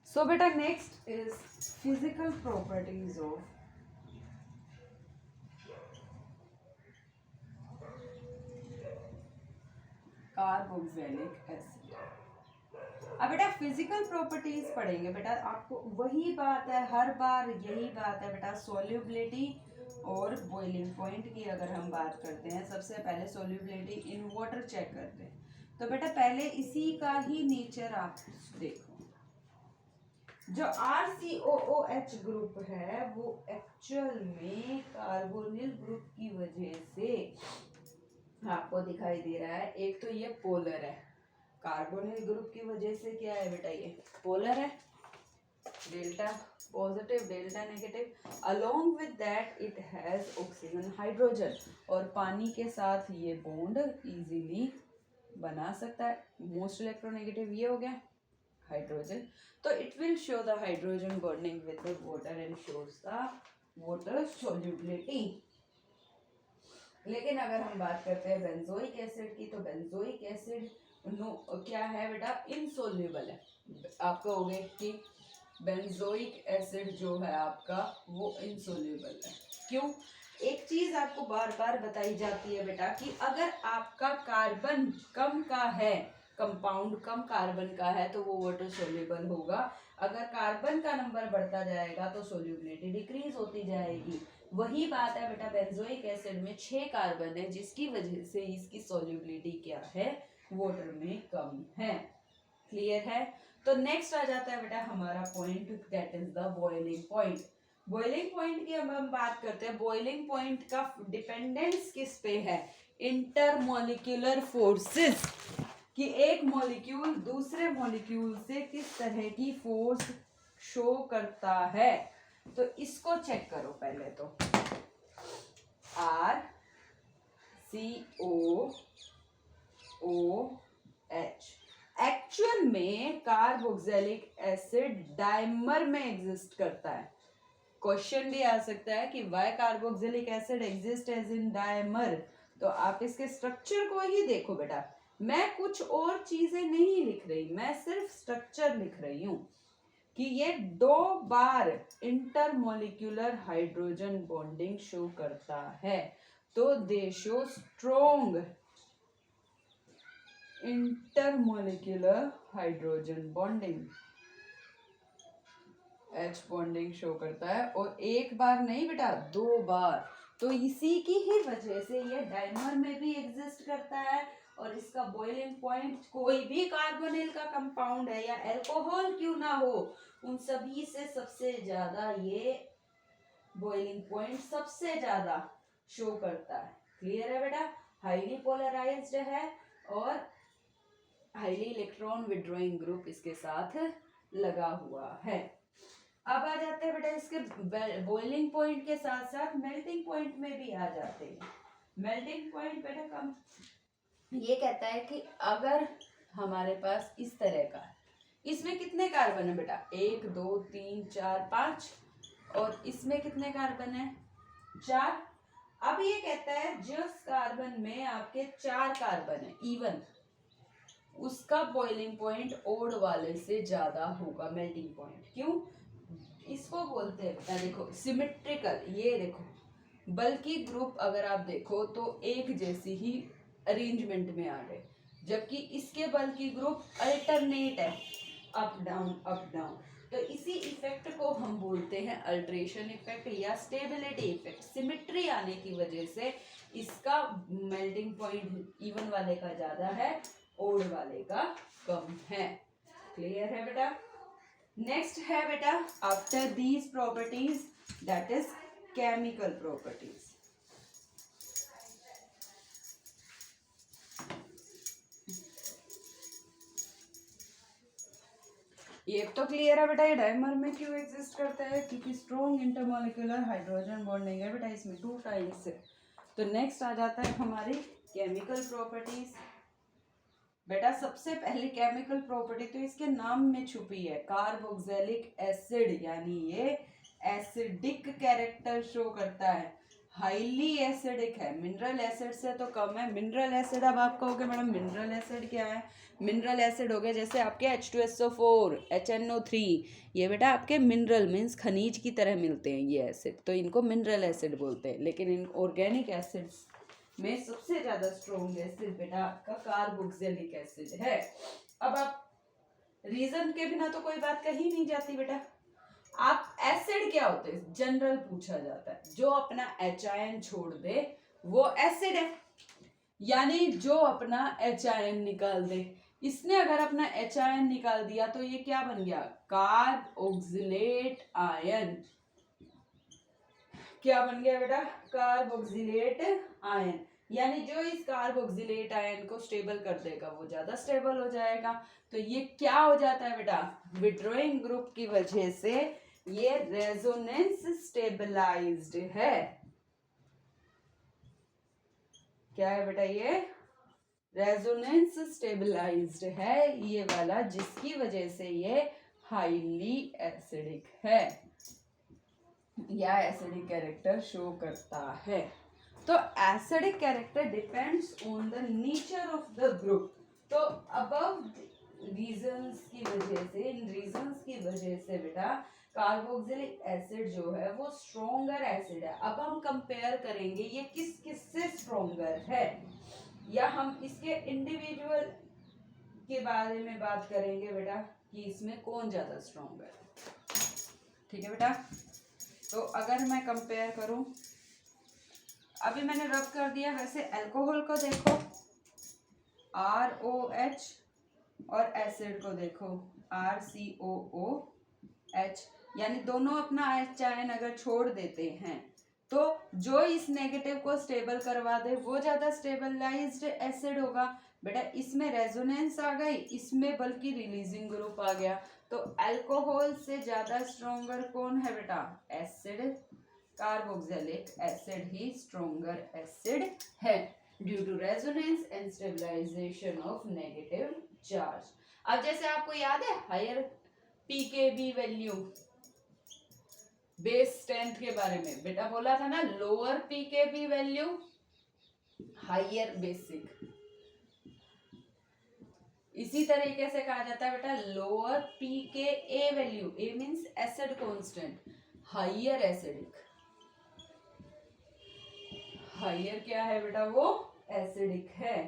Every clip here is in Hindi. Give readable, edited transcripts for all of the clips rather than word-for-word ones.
सो बेटा next is physical properties of carboxylic acid. अब बेटा फिजिकल प्रॉपर्टीज पढ़ेंगे बेटा, आपको वही बात है, हर बार यही बात है बेटा, सोल्यूबिलिटी और बॉइलिंग पॉइंट की अगर हम बात करते हैं, सबसे पहले सोल्यूबिलिटी इन वाटर चेक करते हैं। तो बेटा पहले इसी का ही नेचर आप देखो, जो RCOOH ग्रुप है वो एक्चुअल में कार्बोनिल ग्रुप की वजह से आपको दिखाई दे रहा है। एक तो ये पोलर है, कार्बोनिल ग्रुप की वजह से क्या है बेटा, ये पोलर है, delta positive delta negative, along with that it has oxygen hydrogen, और पानी के साथ ये बॉन्ड इजीली बना सकता है। मोस्ट इलेक्ट्रोनेगेटिव ये हो गया हाइड्रोजन, तो it will show the hydrogen bonding with the water and shows the water solubility. लेकिन अगर हम बात करते हैं बेंजोइक एसिड की, तो बेंजोइक एसिड क्या है बेटा, इनसोल्यूबल है। आप कहोगे कि बेंजोइक एसिड जो है आपका वो इनसोल्यूबल है, क्यों? एक चीज आपको बार बार बताई जाती है बेटा कि अगर आपका कार्बन कम का है, कंपाउंड कम कार्बन का है, तो वो वाटर सोल्यूबल होगा। अगर कार्बन का नंबर बढ़ता जाएगा तो सोल्यूबिलिटी डिक्रीज होती जाएगी। वही बात है बेटा, बेंजोइक एसिड में 6 कार्बन है, जिसकी वजह से इसकी सोल्यूबिलिटी क्या है, वाटर में कम है। क्लियर है? तो नेक्स्ट आ जाता है बेटा हमारा point, that is the boiling point. Boiling point की अब हम बात करते हैं। बॉइलिंग पॉइंट का डिपेंडेंस किस पे है? इंटरमोलिक्यूलर फोर्सेस, कि एक मॉलिक्यूल दूसरे मॉलिक्यूल से किस तरह की फोर्स शो करता है। तो इसको चेक करो पहले तो, RCOOH एक्चुअल में कार्बोक्सिलिक एसिड डाइमर में एग्जिस्ट करता है। क्वेश्चन भी आ सकता है कि why carboxylic acid exist as in dimer. तो आप इसके स्ट्रक्चर को ही देखो बेटा, मैं कुछ और चीजें नहीं लिख रही, मैं सिर्फ स्ट्रक्चर लिख रही हूं कि ये 2 बार इंटरमोलिक्यूलर हाइड्रोजन बॉन्डिंग शो करता है। तो दे show strong intermolecular hydrogen bonding, H bonding show करता है, और एक बार नहीं बेटा 2 बार। तो इसी की ही वजह से ये डाइमर में भी एग्जिस्ट करता है, और इसका बॉइलिंग पॉइंट कोई भी कार्बोनिल का कंपाउंड है या अल्कोहल क्यों ना हो, उन सभी से सबसे ज्यादा ये बॉइलिंग पॉइंट सबसे ज्यादा शो करता है। क्लियर है बेटा? हाईली पोलराइज्ड है और हाईली इलेक्ट्रॉन विड्रॉइंग ग्रुप इसके साथ लगा हुआ है। अब आ जाते हैं बेटा इसके बॉइलिंग पॉइंट के साथ साथ मेल्टिंग पॉइंट में भी आ जाते हैं। मेल्टिंग पॉइंट बेटा कम ये कहता है कि अगर हमारे पास इस तरह का, इसमें कितने कार्बन है बेटा, 1 2 3 4 5, और इसमें कितने कार्बन है, 4। अब ये कहता है जिस कार्बन में आपके 4 कार्बन है इवन, उसका बॉइलिंग पॉइंट ओड वाले से ज्यादा होगा मेल्टिंग पॉइंट। क्यों? इसको बोलते हैं बेटा, देखो सिमेट्रिकल, ये देखो बल्कि ग्रुप अगर आप देखो तो एक जैसी ही अरेंजमेंट में आ गए, जबकि इसके बल्कि ग्रुप अल्टरनेट है, अप डाउन अप डाउन। तो इसी इफेक्ट को हम बोलते हैं अल्ट्रेशन इफेक्ट या स्टेबिलिटी इफेक्ट। सिमेट्री आने की वजह से इसका मेल्टिंग पॉइंट इवन वाले का ज्यादा है, ओड वाले का कम है। क्लियर है बेटा? नेक्स्ट है बेटा after these properties, that is chemical properties. ये तो क्लियर है बेटा, ये डाइमर में क्यों एग्जिस्ट करता है, क्योंकि स्ट्रॉन्ग इंटरमोलिकुलर हाइड्रोजन बॉन्डिंग है बेटा इसमें 2 टाइम्स से। तो नेक्स्ट आ जाता है हमारी केमिकल प्रॉपर्टीज। बेटा सबसे पहले केमिकल प्रॉपर्टी तो इसके नाम में छुपी है, कार्बोक्सिलिक एसिड, यानी ये एसिडिक कैरेक्टर शो करता है, हाईली एसिडिक है, मिनरल एसिड से तो कम है। मिनरल एसिड, अब आप कहोगे मैडम मिनरल एसिड क्या है? मिनरल एसिड हो गए जैसे आपके H2SO4, HNO3, ये बेटा आपके मिनरल मीन्स खनिज की तरह मिलते हैं ये एसिड, तो इनको मिनरल एसिड बोलते हैं। लेकिन इन ऑर्गेनिक एसिड्स में सबसे ज़्यादा स्ट्रॉन्ग एसिड बेटा आपका कार्बोक्सिलिक एसिड है। अब आप रीजन के बिना तो कोई बात कही नहीं जाती बेटा। आप एसिड क्या होते हैं जनरल पूछा जाता है, जो अपना H आयन छोड़ दे वो एसिड है, यानी जो अपना H आयन निकाल दे। इसने अगर अपना H आयन निकाल दिया तो ये क्या बन गया, कार्बोक्सिलेट आयन। क्या बन गया बेटा, कार्बोक्सिलेट आयन। यानी जो इस कार्बोक्सिलेट आयन को स्टेबल कर देगा वो ज्यादा स्टेबल हो जाएगा। तो ये क्या हो जाता है बेटा, विड्रॉइंग ग्रुप की वजह से ये रेजोनेंस स्टेबलाइज्ड है। क्या है बेटा, ये रेजोनेंस स्टेबलाइज्ड है ये वाला, जिसकी वजह से ये हाईली एसिडिक है या एसिडिक कैरेक्टर शो करता है। तो acidic character depends on the nature of the group. तो अबव रीजंस की वजह से, इन रीजंस की वजह से बेटा कार्बोक्सिलिक एसिड जो है वो स्ट्रॉन्गर एसिड है। अब हम कंपेयर करेंगे ये किस किस से स्ट्रॉन्गर है, या हम इसके इंडिविजुअल के बारे में बात करेंगे बेटा कि इसमें कौन ज्यादा स्ट्रॉन्ग है। ठीक है बेटा, तो अगर मैं कंपेयर करूं, अभी मैंने रब कर दिया, वैसे अल्कोहल को देखो ROH और एसिड को देखो RCOOH, यानी दोनों अपना H आयन अगर छोड़ देते हैं तो जो इस नेगेटिव को स्टेबल करवा दे वो ज्यादा स्टेबलाइज्ड एसिड होगा। बेटा इसमें रेजोनेंस आ गई, इसमें बल्कि रिलीजिंग ग्रुप आ गया। तो अल्कोहल से ज्यादा स्ट्रॉन्गर कौन है बेटा, एसिड, कार्बोक्सिलिक एसिड ही स्ट्रॉन्गर एसिड है due to resonance and stabilisation of negative charge. अब जैसे आपको याद है higher pKb value base strength के बारे में बेटा बोला था ना, lower pKb value higher basic. इसी तरीके से कहा जाता है बेटा lower pKa value, A means acid constant, higher acidic. Higher क्या है बेटा, वो एसिडिक है।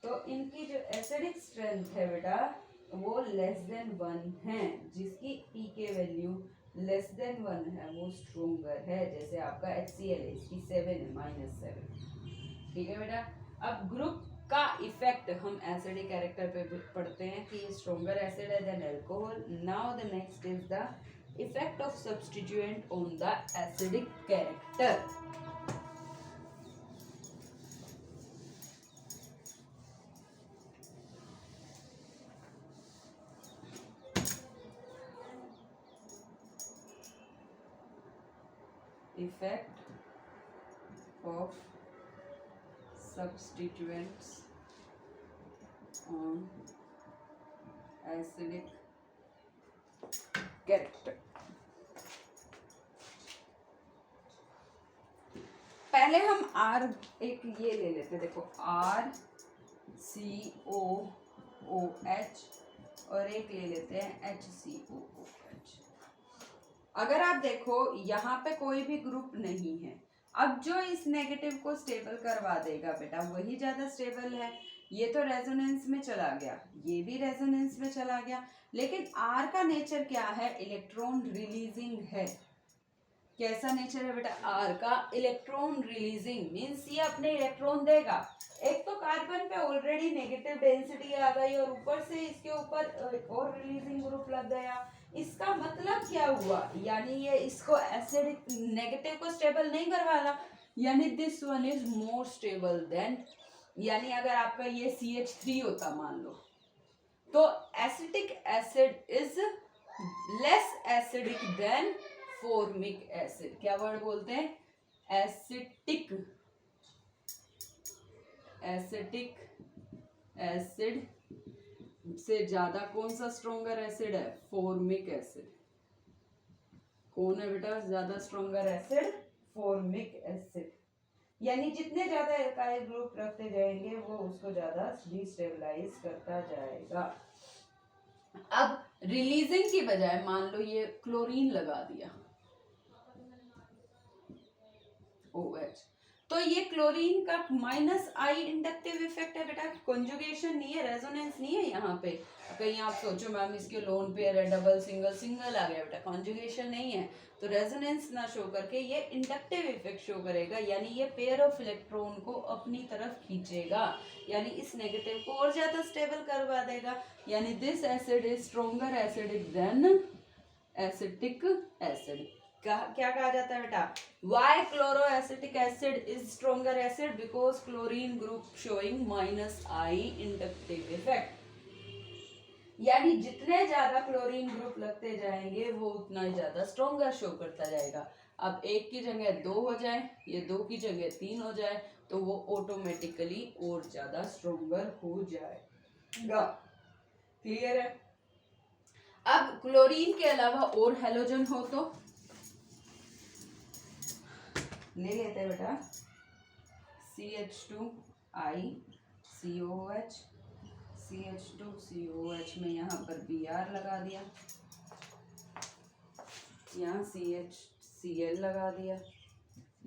तो इनकी जो एसिडिक स्ट्रेंथ है बेटा वो लेस देन 1 है, जिसकी pK वैल्यू लेस देन 1 है वो स्ट्रोंगर है। जैसे आपका HCl है, इसकी 7 है, -7। ठीक है बेटा, अब ग्रुप का इफेक्ट हम एसिडिक कैरेक्टर पे पढ़ते हैं कि ये स्ट्रोंगर एसिड है than alcohol. Now the next is the effect of substituent on the acidic character. Effect of substituents on acidic character। पहले हम R एक ये ले लेते, देखो RCOOH और एक ले लेते हैं HCOOH। अगर आप देखो यहाँ पे कोई भी ग्रुप नहीं है, अब जो इस नेगेटिव को स्टेबल करवा देगा बेटा वही ज्यादा स्टेबल है। ये तो रेजोनेंस में चला गया, ये भी रेजोनेंस में चला गया, लेकिन R का नेचर क्या है, इलेक्ट्रॉन रिलीजिंग है। कैसा नेचर है बेटा R का, इलेक्ट्रॉन रिलीजिंग मीन्स ये अपने इलेक्ट्रॉन देगा। एक तो कार्बन पे ऑलरेडी नेगेटिव डेंसिटी आ गई और ऊपर से इसके ऊपर एक और रिलीजिंग ग्रुप लग गया। इसका मतलब क्या हुआ, यानी ये इसको एसिडिक नेगेटिव को स्टेबल नहीं करवाला, यानी this one is more stable then, यानी अगर आपका ये CH3 होता मान लो, तो acetic acid is less acidic then formic acid. क्या वर्ड बोलते हैं, एसिटिक, एसिटिक एसिड से ज्यादा कौन सा स्ट्रॉन्गर एसिड है, फॉर्मिक एसिड। कौन है बेटा ज्यादा स्ट्रॉन्गर एसिड, फॉर्मिक एसिड। यानी जितने ज्यादा एल्काइल ग्रुप रखते जाएंगे वो उसको ज्यादा डिस्टेबलाइज करता जाएगा। अब रिलीजिंग की बजाय मान लो ये क्लोरीन लगा दिया OH, तो ये क्लोरीन का माइनस आई इंडक्टिव इफेक्ट है बेटा, कॉन्जुगेशन नहीं है, रेजोनेंस नहीं है यहाँ पे। कहीं आप सोचो मैम इसके लोन पेयर है, डबल सिंगल सिंगल आ गया बेटा, कॉन्जुगेशन नहीं है तो रेजोनेंस ना शो करके ये इंडक्टिव इफेक्ट शो करेगा, यानी ये पेयर ऑफ इलेक्ट्रॉन को अपनी तरफ खींचेगा, यानी इस नेगेटिव को और ज्यादा स्टेबल करवा देगा। यानी this acid is stronger acidic than acetic acid. क्या कहा जाता है बेटा, why chloroacetic acid is stronger acid, because chlorine group showing minus I inductive effect. यानी जितने ज्यादा क्लोरीन ग्रुप लगते जाएंगे वो उतना ही ज्यादा स्ट्रोंगर शो करता जाएगा। अब एक की जगह 2 हो जाए, ये 2 की जगह 3 हो जाए तो वो ऑटोमेटिकली और ज्यादा स्ट्रोंगर हो जाएगा। क्लियर है। अब क्लोरीन के अलावा और हेलोजन हो तो ले लेते हैं बेटा, CH2I COOH, CH2COOH में यहाँ पर Br लगा दिया, यहाँ CHCl लगा दिया,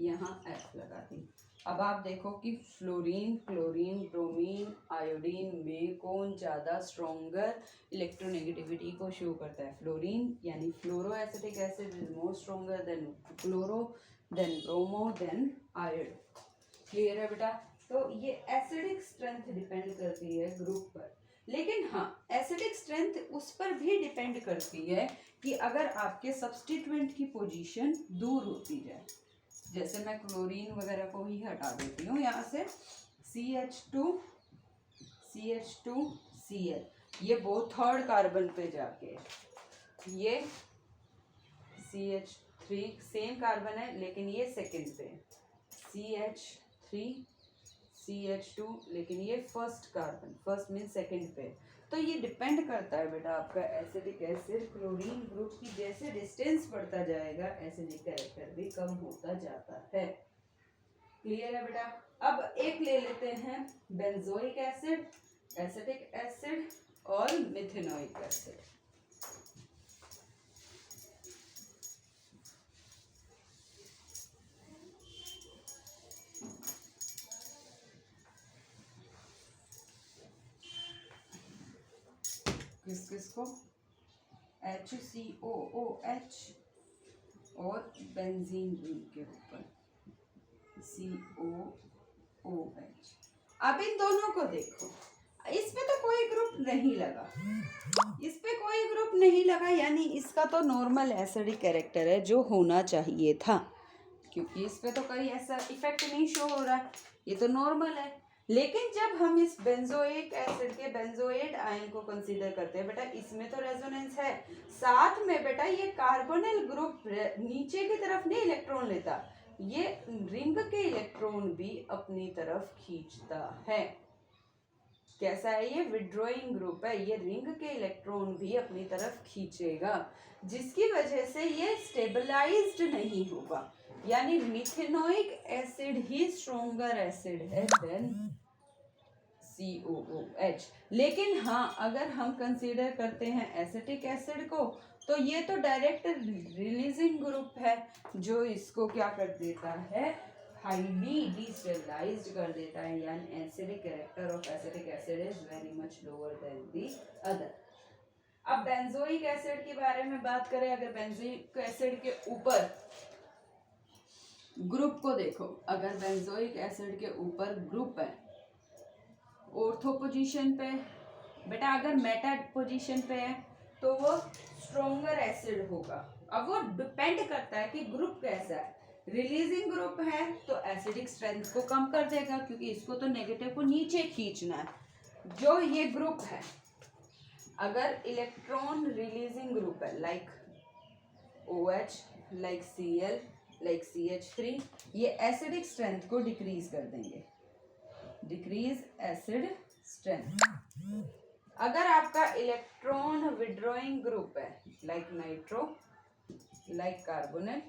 यहाँ F लगा दी। अब आप देखो कि फ्लोरीन, क्लोरीन, ब्रोमीन, आयोडीन में कौन ज़्यादा स्ट्रोंगर इलेक्ट्रोनेगेटिविटी को शो करता है। फ्लोरीन यानी fluoroacetic acid is more stronger than chloro, then bromo, then iodo. Clear है बेटा। तो ये एसिडिक स्ट्रेंथ डिपेंड करती है ग्रुप पर, लेकिन हाँ एसिडिक स्ट्रेंथ उस पर भी डिपेंड करती है कि अगर आपके सब्स्टिट्यूएंट की पोजीशन दूर होती जाए। जैसे मैं क्लोरीन वगैरह को ही हटा देती हूँ यहाँ से, CH2Cl, ये वो थर्ड कार्बन पे जाके, ये CH3 सेम कार्बन है लेकिन ये सेकंड पे, CH3CH2 लेकिन ये first carbon, first mean second पे। तो ये डिपेंड करता है बेटा आपका एसिडिक एसिड क्लोरीन ग्रुप की जैसे डिस्टेंस बढ़ता जाएगा एसिडिक कैरेक्टर भी कम होता जाता है। क्लियर है बेटा। अब एक ले लेते हैं बेंजोइक एसिड, एसिटिक एसिड और मिथेनोइक एसिड। किसको HCOOH और बेंजीन रिंग के ऊपर COOH। अब इन दोनों को देखो, इस पे तो कोई ग्रुप नहीं लगा, इस पे कोई ग्रुप नहीं लगा, यानी इसका तो नॉर्मल एसिडिक कैरेक्टर है जो होना चाहिए था, क्योंकि इस पे तो कोई ऐसा इफेक्ट नहीं शो हो रहा, ये तो नॉर्मल है। लेकिन जब हम इस बेंजोइक एसिड के बेंजोएट आयन को कंसीडर करते हैं बेटा, इसमें तो रेजोनेंस है, साथ में बेटा ये कार्बोनिल ग्रुप नीचे की तरफ नहीं इलेक्ट्रॉन लेता, ये रिंग के इलेक्ट्रॉन भी अपनी तरफ खींचता है। कैसा है ये, विड्रॉइंग ग्रुप है, ये रिंग के इलेक्ट्रॉन भी अपनी तरफ खींचेगा, जिसकी वजह से ये स्टेबलाइज्ड नहीं होगा। यानी मिथेनोइक एसिड ही स्ट्रोंगर एसिड है देन COOH। लेकिन हाँ अगर हम कंसीडर करते हैं एसिटिक एसिड को, तो ये तो डायरेक्ट रिलीजिंग ग्रुप है जो इसको क्या कर देता है, हाईली डिस्टेबलाइज्ड कर देता है, यानी acidic character of acetic acid is very much lower than the other. अब बेंजोइक एसिड के बारे में बात करें, अगर बेंजोइक एसिड के ऊपर ग्रुप को देखो, अगर बेंजोइक एसिड के ऊपर ग्रुप है ऑर्थो पोजीशन पे बेटा, अगर मेटा पोजीशन पे है तो वो स्ट्रोंगर एसिड होगा। अब वो डिपेंड करता है कि ग्रुप कैसा है, रिलीजिंग ग्रुप है तो एसिडिक स्ट्रेंथ को कम कर देगा क्योंकि इसको तो नेगेटिव को नीचे खींचना है। जो ये ग्रुप है अगर इलेक्ट्रॉन रिलीजिंग ग्रुप है like OH, like Cl, like CH3, ये एसिडिक स्ट्रेंथ को डिक्रीज कर देंगे, डिक्रीज एसिड स्ट्रेंथ। अगर आपका इलेक्ट्रॉन विड्रॉइंग ग्रुप है like nitro, like carbonate,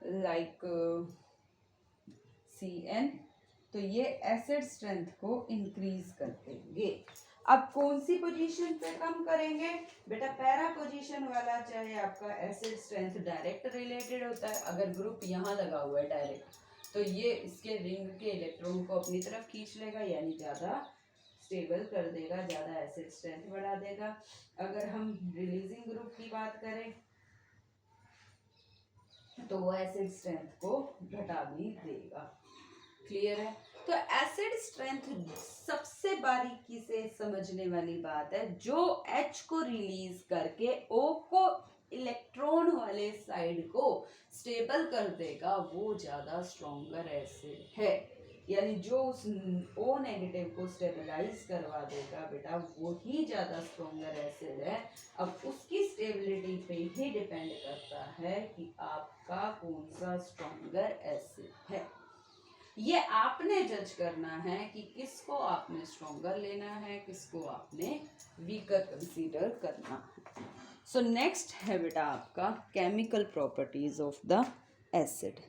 like CN, तो ये एसिड स्ट्रेंथ को इंक्रीज कर देंगे। अब कौन सी पोजीशन पे कम करेंगे बेटा? पैरा पोजीशन वाला, चाहे आपका एसिड स्ट्रेंथ डायरेक्ट रिलेटेड होता है, अगर ग्रुप यहाँ लगा हुआ है डायरेक्ट तो ये इसके रिंग के इलेक्ट्रॉन को अपनी तरफ खींच लेगा, यानी ज़्यादा स्टेबल कर देगा, ज़्यादा एसिड स्ट्रेंथ बढ़ा देगा। अगर हम रिलीजिंग ग्रुप की बात करें तो वो एसिड स्ट्रेंथ को घटा भी देगा। क्लियर है? तो एसिड स्ट्रेंथ सबसे बारीकी से समझने वाली बात है। जो H को रिलीज करके O को इलेक्ट्रॉन वाले साइड को स्टेबल कर देगा वो ज्यादा स्ट्रॉन्गर एसिड है, यानी जो उस O नेगेटिव को स्टेबलाइज करवा देगा बेटा वो ही ज्यादा स्ट्रॉन्गर एसिड है। अब उसकी स्टेबिलिटी पे ही डिपेंड करता है कि आपका कौन सा स्ट्रॉन्गर एसिड है। ये आपने जज करना है कि किसको आपने स्ट्रॉन्गर लेना है, किसको आपने वीकर कंसीडर करना है। सो नेक्स्ट है बेटा आपका chemical properties of the acid.